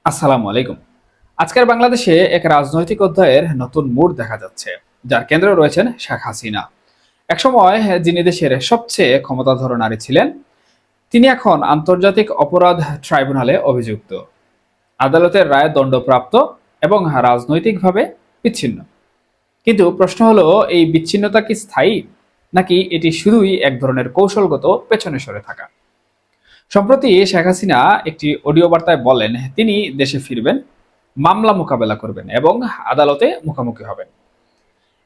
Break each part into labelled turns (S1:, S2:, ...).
S1: আসসালামু আলাইকুম। আজকের বাংলাদেশে এক রাজনৈতিক অধ্যায়ের নতুন মোড় দেখা যাচ্ছে, যার কেন্দ্রে রয়েছেন শেখ হাসিনা। একসময় যিনি দেশের সবচেয়ে ক্ষমতাধর নারী ছিলেন, তিনি এখন আন্তর্জাতিক অপরাধ ট্রাইব্যুনালে অভিযুক্ত, আদালতের রায়ে দণ্ডপ্রাপ্ত এবং রাজনৈতিকভাবে বিচ্ছিন্ন। কিন্তু প্রশ্ন হলো, এই বিচ্ছিন্নতা কি স্থায়ী, নাকি এটি শুধুই এক ধরনের কৌশলগত পেছনে সরে থাকা? সম্প্রতি শেখ হাসিনা একটি অডিও বার্তায় বলেন তিনি দেশে ফিরবেন, মামলা মোকাবেলা করবেন এবং আদালতে মুখোমুখি হবেন।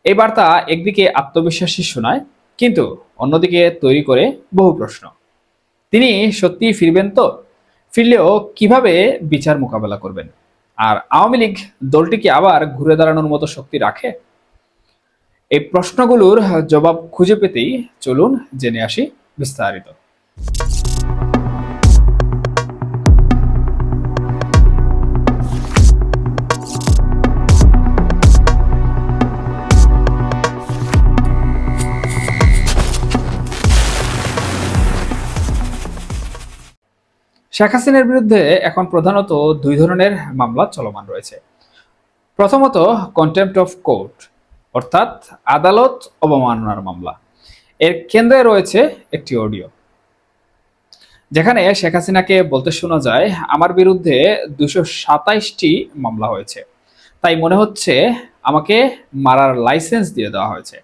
S1: এই বার্তা একদিকে আত্মবিশ্বাসী শোনায়, কিন্তু অন্যদিকে তৈরি করে বহু প্রশ্ন। তিনি সত্যিই ফিরবেন তো? ফিরলেও কিভাবে বিচার মোকাবেলা করবেন? আর আওয়ামী লীগ দলটি কি আবার ঘুরে দাঁড়ানোর মতো শক্তি রাখে? এই প্রশ্নগুলোর জবাব খুঁজে পেতেই চলুন জেনে আসি বিস্তারিত। শেখ হাসিনার বিরুদ্ধে এখন প্রধানত দুই ধরনের মামলা চলমান রয়েছে। প্রথমত, কন্টেম্পট অফ কোর্ট, অর্থাৎ আদালত অবমাননার মামলা। এর কেন্দ্রে রয়েছে একটি অডিও, যেখানে শেখ হাসিনাকে বলতে শোনা যায়, আমার বিরুদ্ধে 227টি মামলা হয়েছে, তাই মনে হচ্ছে আমাকে মারার লাইসেন্স দিয়ে দেওয়া হয়েছে।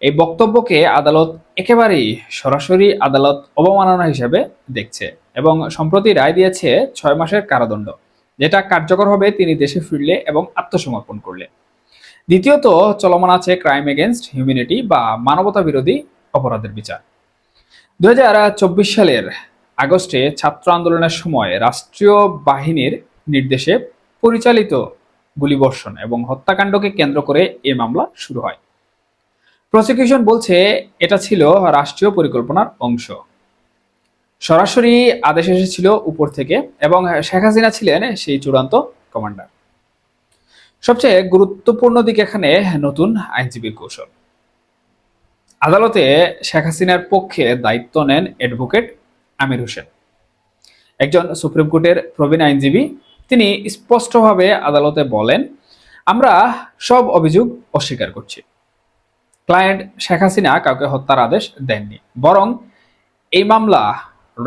S1: এই বক্তব্যকে আদালত একেবারেই সরাসরি আদালত অবমাননা হিসেবে দেখছে এবং সম্প্রতি রায় দিয়েছে 6 মাসের কারাদণ্ড, যেটা কার্যকর হবে তিনি দেশে ফিরলে এবং আত্মসমর্পণ করলে। দ্বিতীয়ত, চলমান আছে ক্রাইম এগেনস্ট হিউম্যানিটি বা মানবতা বিরোধী অপরাধের বিচার। 2024 সালের আগস্টে ছাত্র আন্দোলনের সময় রাষ্ট্রীয় বাহিনীর নির্দেশে পরিচালিত গুলিবর্ষণ এবং হত্যাকাণ্ডকে কেন্দ্র করে এই মামলা শুরু হয়। প্রসিকিউশন বলছে এটা ছিল রাষ্ট্রীয় পরিকল্পনার অংশ, সরাসরি আদেশ এসেছিল উপর থেকে এবং শেখ হাসিনা ছিলেন সেই চূড়ান্ত কমান্ডার। সবচেয়ে গুরুত্বপূর্ণ দিক এখানে নতুন আইনজীবীর কৌশল। আদালতে শেখ হাসিনার পক্ষে দায়িত্ব নেন অ্যাডভোকেট আমির হোসেন, একজন সুপ্রিম কোর্টের প্রবীণ আইনজীবী। তিনি স্পষ্টভাবে আদালতে বলেন, আমরা সব অভিযোগ অস্বীকার করছি। ক্লায়েন্ট শেখ হাসিনা কাউকে হত্যার আদেশ দেননি, বরং এই মামলা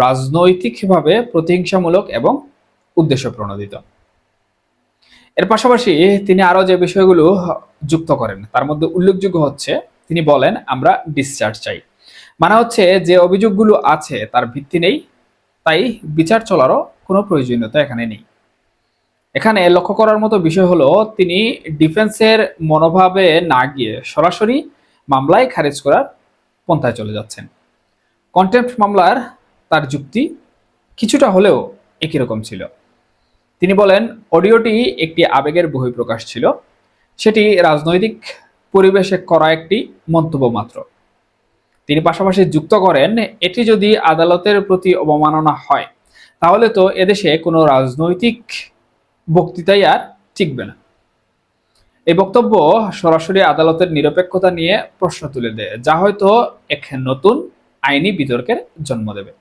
S1: রাজনৈতিকভাবে প্রতিহিংসামূলক এবং উদ্দেশ্য প্রণোদিত। এর পাশাপাশি তিনি আরো যে বিষয়গুলো যুক্ত করেন তার মধ্যে উল্লেখযোগ্য হচ্ছে, তিনি বলেন আমরা ডিসচার্জ চাই, মানে হচ্ছে যে অভিযোগগুলো আছে তার ভিত্তি নেই, তাই বিচার চলারও কোনো প্রয়োজনীয়তা এখানে নেই। এখানে লক্ষ্য করার মতো বিষয় হলো, তিনি ডিফেন্সের মনোভাবে না গিয়ে সরাসরি মামলায় খারিজ করার পন্থায় চলে যাচ্ছেন। কন্টেম্পট মামলার তার যুক্তি কিছুটা হলেও একই রকম ছিল। তিনি বলেন অডিওটি একটি আবেগের বহিঃপ্রকাশ ছিল, সেটি রাজনৈতিক পরিবেশে করা একটি মন্তব্য মাত্র। তিনি পাশাপাশি যুক্ত করেন, এটি যদি আদালতের প্রতি অবমাননা হয় তাহলে তো এদেশে কোনো রাজনৈতিক বক্তৃতাই আর টিকবে না। এই বক্তব্য সরাসরি আদালতের নিরপেক্ষতা নিয়ে প্রশ্ন তুলে দেয়, যা হয়তো এক নতুন আইনি বিতর্কের জন্ম দেবে।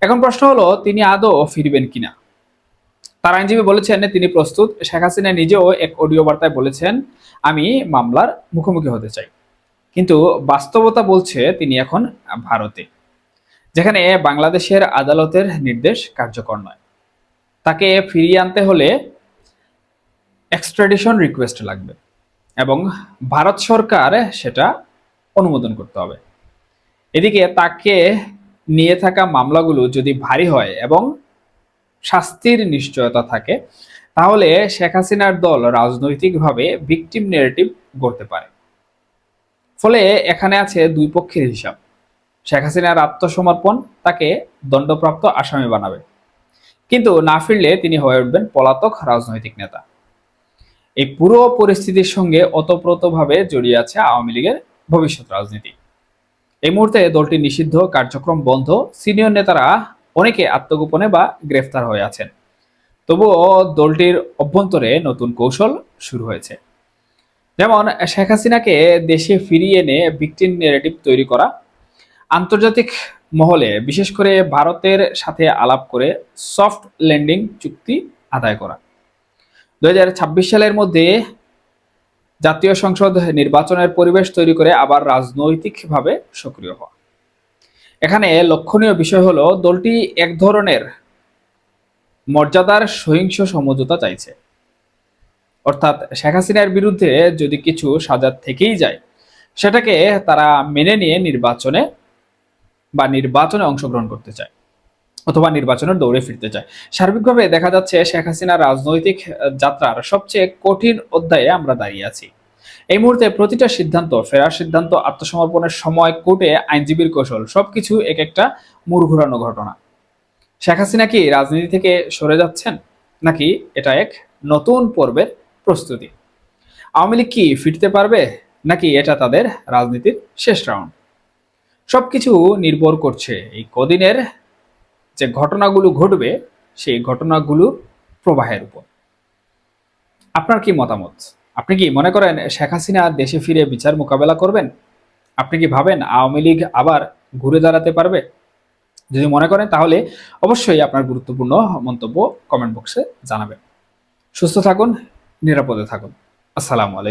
S1: এখন প্রশ্ন হলো, তিনি আদৌ ফিরবেন কিনা। তার আইনজীবী বলেছেন তিনি প্রস্তুত। শেখ হাসিনা নিজেও এক অডিও বার্তায় বলেছেন, আমি মামলার মুখোমুখি হতে চাই, কিন্তু বাস্তবতা বলছে তিনি এখন ভারতে, যেখানে বাংলাদেশের আদালতের নির্দেশ কার্যকর নয়। তাকে ফিরিয়ে আনতে হলে এক্সট্রাডিশন রিকোয়েস্ট লাগবে এবং ভারত সরকার সেটা অনুমোদন করতে হবে। এদিকে তাকে নিয়ে থাকা মামলাগুলো যদি ভারী হয় এবং শাস্তির নিশ্চয়তা থাকে, তাহলে শেখ হাসিনার দল রাজনৈতিকভাবে ভিকটিম ন্যারেটিভ গড়তে পারে। ফলে এখানে আছে দুই পক্ষের হিসাব। শেখ হাসিনার আত্মসমর্পণ তাকে দণ্ডপ্রাপ্ত আসামি বানাবে, কিন্তু না ফিরলে তিনি হয়ে উঠবেন পলাতক রাজনৈতিক নেতা। এই পুরো পরিস্থিতির সঙ্গে ওতপ্রোতভাবে জড়িয়ে আছে আওয়ামী লীগের ভবিষ্যৎ রাজনীতি। এই মুহূর্তে দলটি নিষিদ্ধ, কার্যক্রম বন্ধ, সিনিয়র নেতারা অনেকে আত্মগোপনে বা গ্রেফতার হয়ে আছেন। তবুও দলটির অভ্যন্তরে নতুন কৌশল শুরু হয়েছে, যেমন শেখ হাসিনাকে দেশে ফিরিয়ে এনে ভিকটিম ন্যারেটিভ তৈরি করা, আন্তর্জাতিক মহলে বিশেষ করে ভারতের সাথে আলাপ করে সফট ল্যান্ডিং চুক্তি আদায় করা। 2026 সালের মধ্যে জাতীয় সংসদ নির্বাচনের পরিবেশ তৈরি করে আবার রাজনৈতিকভাবে সক্রিয় হওয়া। এখানে লক্ষণীয় বিষয় হলো দলটি এক ধরনের মর্যাদার সহিংস সমঝোতা চাইছে, অর্থাৎ শেখ হাসিনার বিরুদ্ধে যদি কিছু সাজা থেকেই যায় সেটাকে তারা মেনে নিয়ে নির্বাচনে অংশগ্রহণ করতে চায় অথবা নির্বাচনের দৌড়ে ফিরতে চায়। সার্বিকভাবে দেখা যাচ্ছে শেখ হাসিনার রাজনৈতিক যাত্রার সবচেয়ে কঠিন অধ্যায়ে আমরা দাঁড়িয়ে আছি। এই মুহূর্তে প্রতিটা সিদ্ধান্ত, ফেরার সিদ্ধান্ত, আত্মসমর্পণের সময়, কোর্টে আইনজীবীর কৌশল, সবকিছু এক একটা মুড় ঘুরানো ঘটনা। শেখ হাসিনা কি রাজনীতি থেকে সরে যাচ্ছেন, নাকি এটা এক নতুন পর্বের প্রস্তুতি? আওয়ামী লীগ কি ফিরতে পারবে, নাকি এটা তাদের রাজনীতির শেষ রাউন্ড? সবকিছু নির্ভর করছে এই কদিনের যে ঘটনাগুলো ঘটবে সেই ঘটনাগুলোর প্রবাহের উপর। আপনার কি মতামত? আপনি কি মনে করেন শেখ হাসিনা দেশে ফিরে বিচার মোকাবেলা করবেন? আপনি কি ভাবেন আওয়ামী লীগ আবার ঘুরে দাঁড়াতে পারবে? যদি মনে করেন তাহলে অবশ্যই আপনার গুরুত্বপূর্ণ মন্তব্য কমেন্ট বক্সে জানাবেন। সুস্থ থাকুন, নিরাপদে থাকুন। আসসালামু আলাইকুম।